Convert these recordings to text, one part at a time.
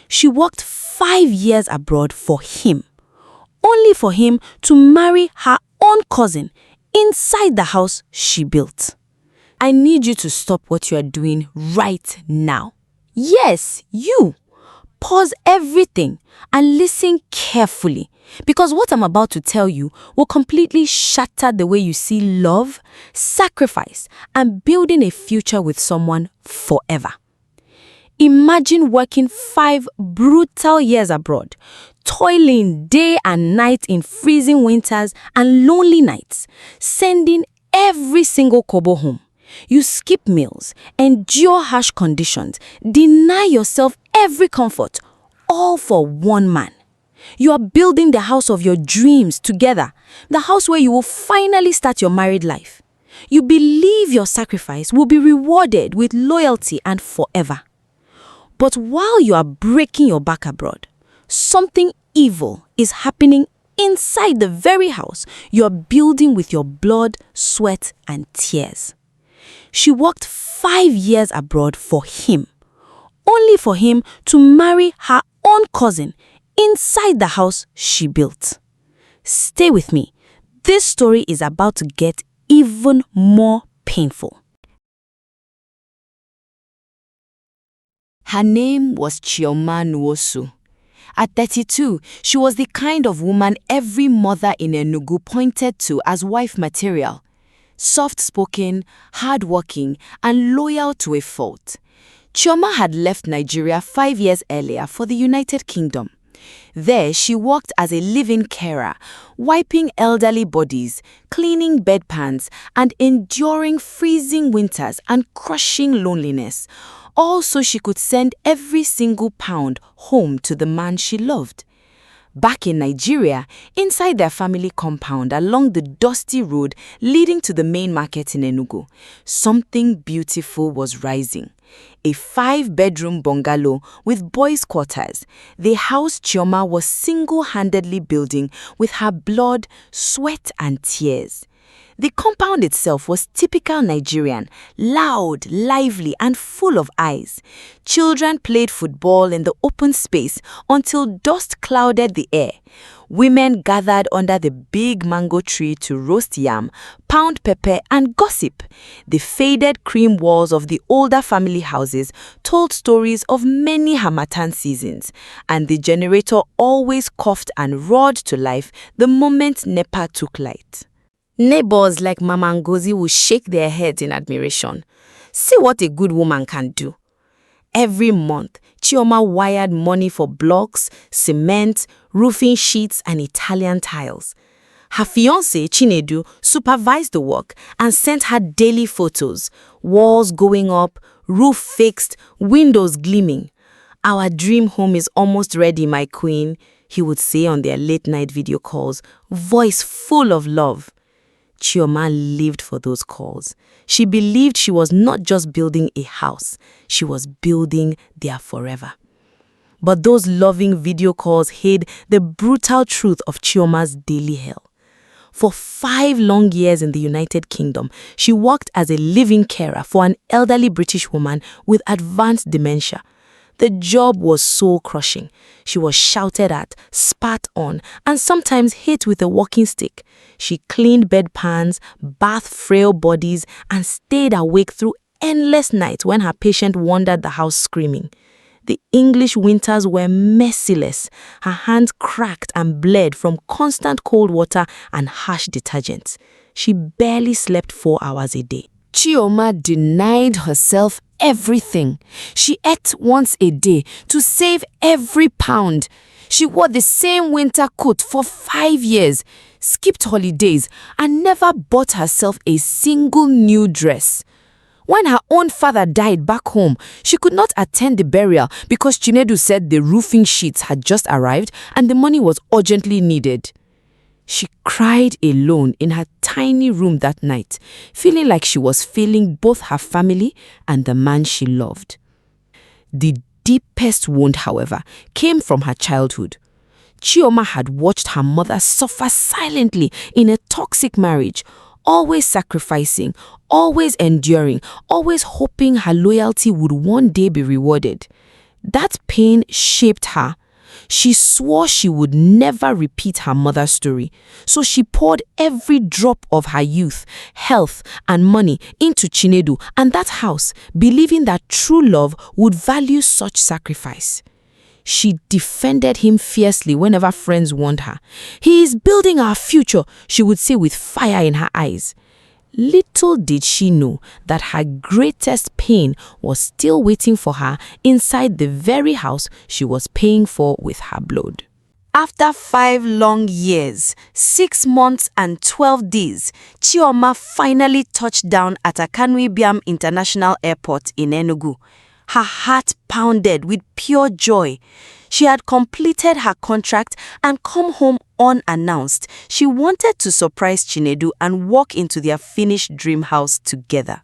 She worked 5 years abroad for him, only for him to marry her own cousin inside the house she built. I need you to stop what you are doing right now. Yes, you. Pause everything and listen carefully, because what I'm about to tell you will completely shatter the way you see love, sacrifice, and building a future with someone forever. Imagine working 5 brutal years abroad, toiling day and night in freezing winters and lonely nights, sending every single kobo home. You skip meals, endure harsh conditions, deny yourself every comfort, all for one man. You are building the house of your dreams together, the house where you will finally start your married life. You believe your sacrifice will be rewarded with loyalty and forever. But while you are breaking your back abroad, something evil is happening inside the very house you are building with your blood, sweat, and tears. She worked 5 years abroad for him, only for him to marry her own cousin inside the house she built. Stay with me. This story is about to get even more painful. Her name was Chioma Nwosu. At 32, she was the kind of woman every mother in Enugu pointed to as wife material. Soft-spoken, hard-working, and loyal to a fault. Chioma had left Nigeria 5 years earlier for the United Kingdom. There, she worked as a live-in carer, wiping elderly bodies, cleaning bedpans, and enduring freezing winters and crushing loneliness, all so she could send every single pound home to the man she loved. Back in Nigeria, inside their family compound along the dusty road leading to the main market in Enugu, something beautiful was rising. A 5-bedroom bungalow with boys' quarters, the house Chioma was single-handedly building with her blood, sweat, and tears. The compound itself was typical Nigerian, loud, lively, and full of eyes. Children played football in the open space until dust clouded the air. Women gathered under the big mango tree to roast yam, pound pepper, and gossip. The faded cream walls of the older family houses told stories of many harmattan seasons, and the generator always coughed and roared to life the moment NEPA took light. Neighbors like Mama Ngozi would shake their heads in admiration. See what a good woman can do. Every month, Chioma wired money for blocks, cement, roofing sheets, and Italian tiles. Her fiancé, Chinedu, supervised the work and sent her daily photos, walls going up, roof fixed, windows gleaming. "Our dream home is almost ready, my queen," he would say on their late-night video calls, voice full of love. Chioma lived for those calls. She believed she was not just building a house, she was building their forever. But those loving video calls hid the brutal truth of Chioma's daily hell. For 5 long years in the United Kingdom, she worked as a living carer for an elderly British woman with advanced dementia. The job was soul-crushing. She was shouted at, spat on, and sometimes hit with a walking stick. She cleaned bedpans, bathed frail bodies, and stayed awake through endless nights when her patient wandered the house screaming. The English winters were merciless. Her hands cracked and bled from constant cold water and harsh detergents. She barely slept 4 hours a day. Chioma denied herself everything. She ate once a day to save every pound. She wore the same winter coat for 5 years, skipped holidays, and never bought herself a single new dress. When her own father died back home, she could not attend the burial because Chinedu said the roofing sheets had just arrived and the money was urgently needed. She cried alone in her tiny room that night, feeling like she was failing both her family and the man she loved. The deepest wound, however, came from her childhood. Chioma had watched her mother suffer silently in a toxic marriage, always sacrificing, always enduring, always hoping her loyalty would one day be rewarded. That pain shaped her. She swore she would never repeat her mother's story, so she poured every drop of her youth, health, and money into Chinedu and that house, believing that true love would value such sacrifice. She defended him fiercely whenever friends warned her. "He is building our future," she would say with fire in her eyes. Little did she know that her greatest pain was still waiting for her inside the very house she was paying for with her blood. After 5 long years, 6 months and 12 days, Chioma finally touched down at Akanwi Biam International Airport in Enugu. Her heart pounded with pure joy. She had completed her contract and come home unannounced. She wanted to surprise Chinedu and walk into their finished dream house together.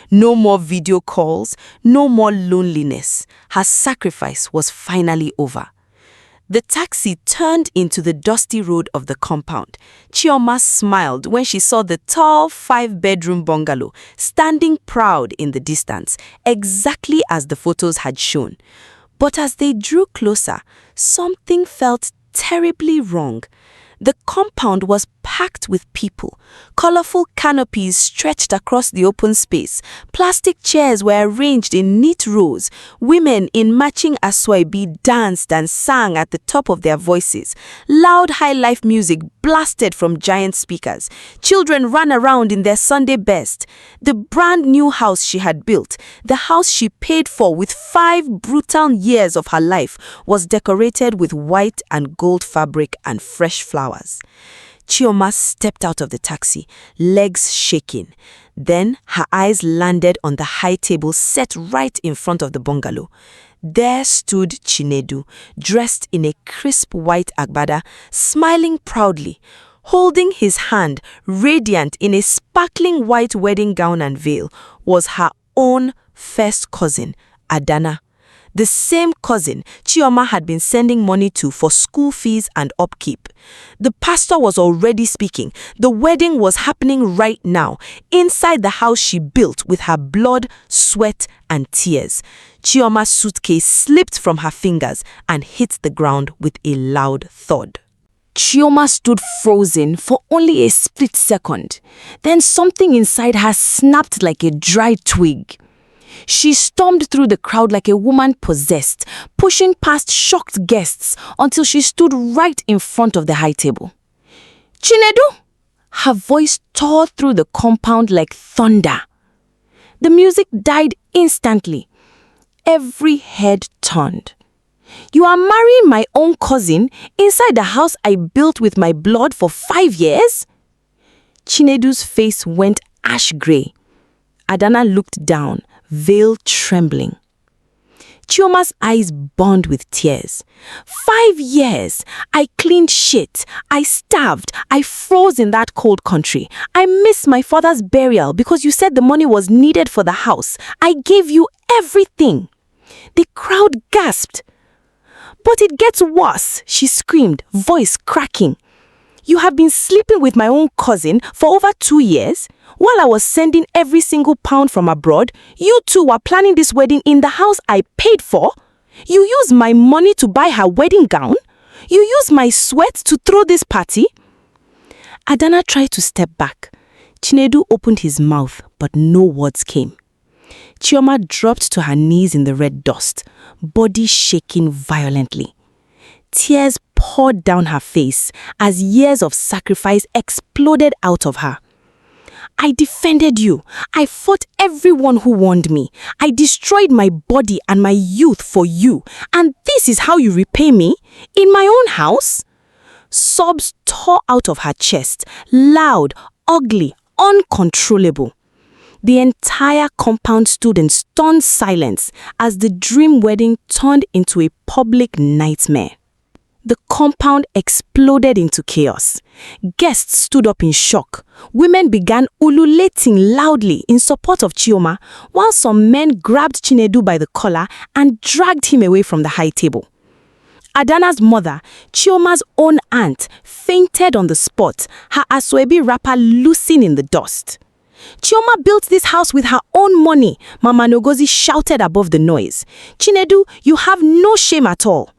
No more video calls, no more loneliness. Her sacrifice was finally over. The taxi turned into the dusty road of the compound. Chioma smiled when she saw the tall 5-bedroom bungalow standing proud in the distance, exactly as the photos had shown. But as they drew closer, something felt terribly wrong. The compound was packed with people. Colorful canopies stretched across the open space. Plastic chairs were arranged in neat rows. Women in matching aswabi danced and sang at the top of their voices. Loud high-life music blasted from giant speakers. Children ran around in their Sunday best. The brand new house she had built, the house she paid for with 5 brutal years of her life, was decorated with white and gold fabric and fresh flowers. Chioma stepped out of the taxi, legs shaking. Then her eyes landed on the high table set right in front of the bungalow. There stood Chinedu, dressed in a crisp white agbada, smiling proudly. Holding his hand, radiant in a sparkling white wedding gown and veil, was her own first cousin, Adana. The same cousin Chioma had been sending money to for school fees and upkeep. The pastor was already speaking. The wedding was happening right now, inside the house she built with her blood, sweat, and tears. Chioma's suitcase slipped from her fingers and hit the ground with a loud thud. Chioma stood frozen for only a split second. Then something inside her snapped like a dry twig. She stormed through the crowd like a woman possessed, pushing past shocked guests until she stood right in front of the high table. "Chinedu!" Her voice tore through the compound like thunder. The music died instantly. Every head turned. "You are marrying my own cousin inside the house I built with my blood for 5 years?" Chinedu's face went ash gray. Adana looked down, veil trembling. Chioma's eyes burned with tears. 5 years. I cleaned shit. I starved. I froze in that cold country. I missed my father's burial because you said the money was needed for the house. I gave you everything. The crowd gasped. "But it gets worse," she screamed, voice cracking. "You have been sleeping with my own cousin for over 2 years? While I was sending every single pound from abroad, you two were planning this wedding in the house I paid for? You used my money to buy her wedding gown? You used my sweat to throw this party?" Adana tried to step back. Chinedu opened his mouth, but no words came. Chioma dropped to her knees in the red dust, body shaking violently. Tears poured down her face as years of sacrifice exploded out of her. "I defended you. I fought everyone who warned me. I destroyed my body and my youth for you. And this is how you repay me? In my own house?" Sobs tore out of her chest, loud, ugly, uncontrollable. The entire compound stood in stunned silence as the dream wedding turned into a public nightmare. The compound exploded into chaos. Guests stood up in shock. Women began ululating loudly in support of Chioma, while some men grabbed Chinedu by the collar and dragged him away from the high table. Adana's mother, Chioma's own aunt, fainted on the spot, her aswebi wrapper loosened in the dust. Chioma built this house with her own money, Mama Ngozi shouted above the noise. Chinedu, you have no shame at all.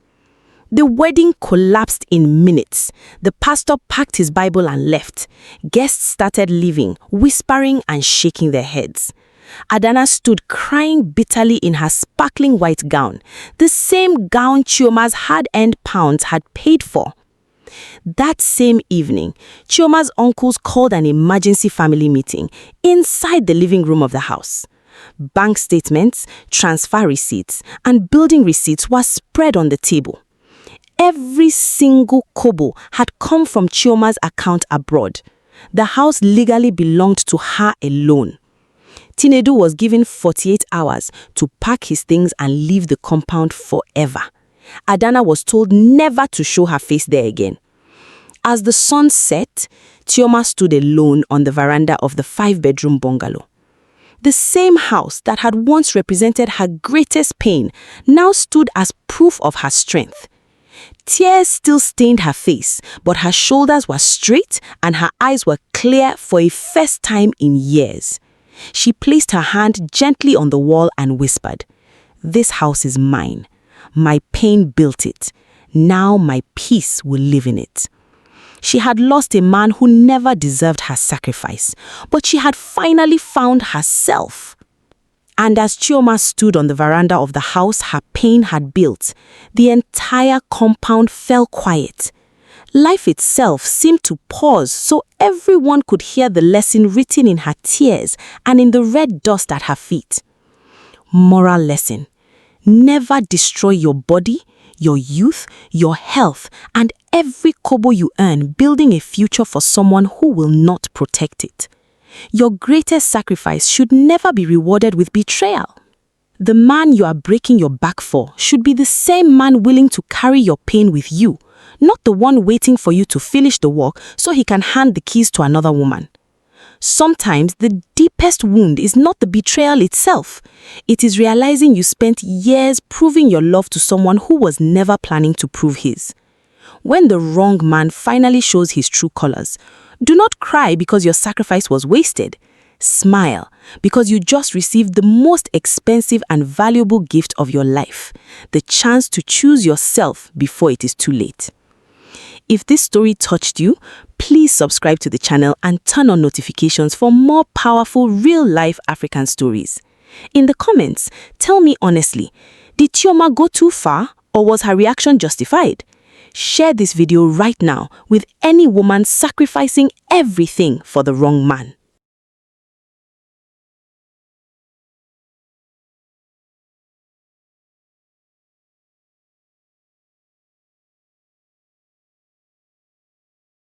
The wedding collapsed in minutes. The pastor packed his Bible and left. Guests started leaving, whispering and shaking their heads. Adana stood crying bitterly in her sparkling white gown, the same gown Chioma's hard-earned pounds had paid for. That same evening, Chioma's uncles called an emergency family meeting inside the living room of the house. Bank statements, transfer receipts, and building receipts were spread on the table. Every single kobo had come from Chioma's account abroad. The house legally belonged to her alone. Chinedu was given 48 hours to pack his things and leave the compound forever. Adana was told never to show her face there again. As the sun set, Chioma stood alone on the veranda of the 5-bedroom bungalow. The same house that had once represented her greatest pain now stood as proof of her strength. Tears still stained her face, but her shoulders were straight and her eyes were clear for a first time in years. She placed her hand gently on the wall and whispered, "This house is mine. My pain built it. Now my peace will live in it." She had lost a man who never deserved her sacrifice, but she had finally found herself. And as Chioma stood on the veranda of the house her pain had built, the entire compound fell quiet. Life itself seemed to pause so everyone could hear the lesson written in her tears and in the red dust at her feet. Moral lesson: never destroy your body, your youth, your health, and every kobo you earn building a future for someone who will not protect it. Your greatest sacrifice should never be rewarded with betrayal. The man you are breaking your back for should be the same man willing to carry your pain with you, not the one waiting for you to finish the work so he can hand the keys to another woman. Sometimes the deepest wound is not the betrayal itself. It is realizing you spent years proving your love to someone who was never planning to prove his. When the wrong man finally shows his true colors, do not cry because your sacrifice was wasted. Smile because you just received the most expensive and valuable gift of your life, the chance to choose yourself before it is too late. If this story touched you, please subscribe to the channel and turn on notifications for more powerful real-life African stories. In the comments, tell me honestly, did Chioma go too far or was her reaction justified? Share this video right now with any woman sacrificing everything for the wrong man.